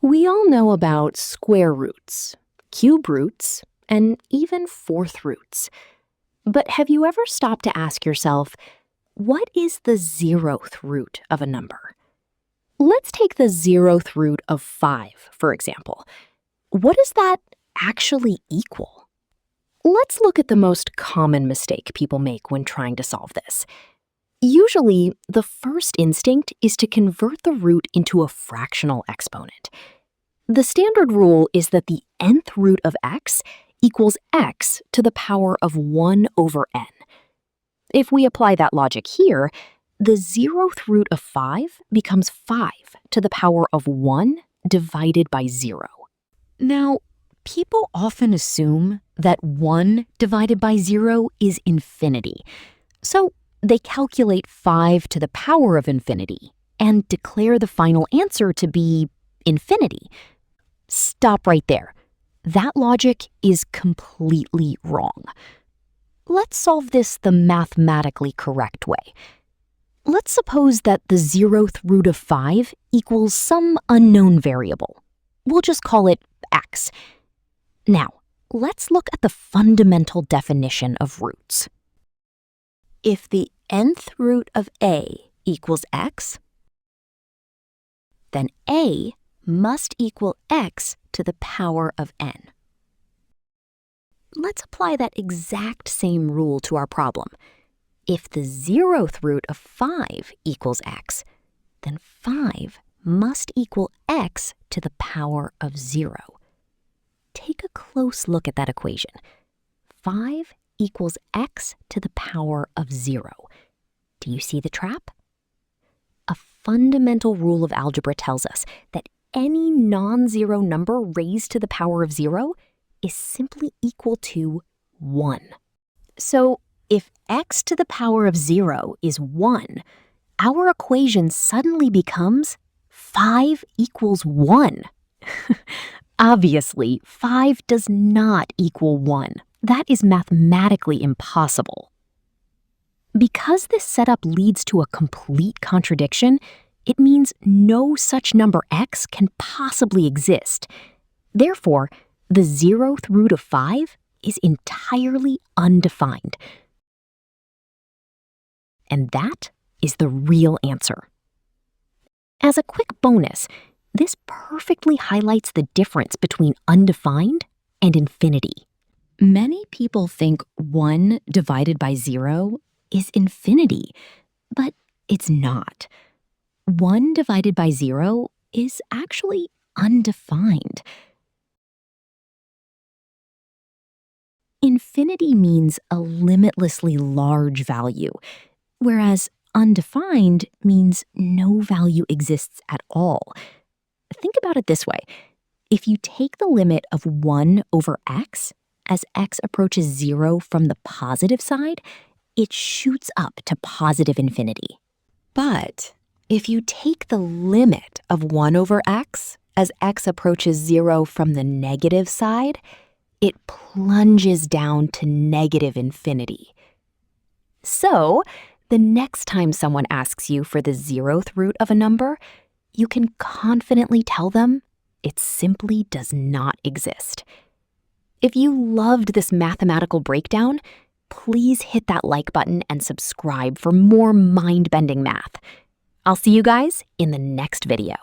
We all know about square roots, cube roots, and even fourth roots. But have you ever stopped to ask yourself, what is the zeroth root of a number? Let's take the zeroth root of 5, for example. What does that actually equal? Let's look at the most common mistake people make when trying to solve this. Usually, the first instinct is to convert the root into a fractional exponent. The standard rule is that the nth root of x equals x to the power of 1 over n. If we apply that logic here, the zeroth root of 5 becomes 5 to the power of 1 divided by 0. Now, people often assume that 1 divided by 0 is infinity. So they calculate 5 to the power of infinity and declare the final answer to be infinity. Stop right there. That logic is completely wrong. Let's solve this the mathematically correct way. Let's suppose that the zeroth root of 5 equals some unknown variable. We'll just call it x. Now, let's look at the fundamental definition of roots. If the nth root of a equals x, then a must equal x to the power of n. Let's apply that exact same rule to our problem. If the zeroth root of 5 equals x, then 5 must equal x to the power of 0. Take a close look at that equation. 5 equals x to the power of 0. Do you see the trap? A fundamental rule of algebra tells us that any non-zero number raised to the power of 0 is simply equal to 1. So if x to the power of 0 is 1, our equation suddenly becomes 5 equals 1. Obviously, 5 does not equal 1. That is mathematically impossible. Because this setup leads to a complete contradiction, it means no such number x can possibly exist. Therefore, the zeroth root of 5 is entirely undefined. And that is the real answer. As a quick bonus, this perfectly highlights the difference between undefined and infinity. Many people think 1 divided by 0 is infinity, but it's not. 1 divided by 0 is actually undefined. Infinity means a limitlessly large value, whereas undefined means no value exists at all. Think about it this way. If you take the limit of 1 over x, as x approaches 0 from the positive side, it shoots up to positive infinity. But if you take the limit of 1 over x, as x approaches 0 from the negative side, it plunges down to negative infinity. So, the next time someone asks you for the zeroth root of a number, you can confidently tell them it simply does not exist. If you loved this mathematical breakdown, please hit that like button and subscribe for more mind-bending math. I'll see you guys in the next video.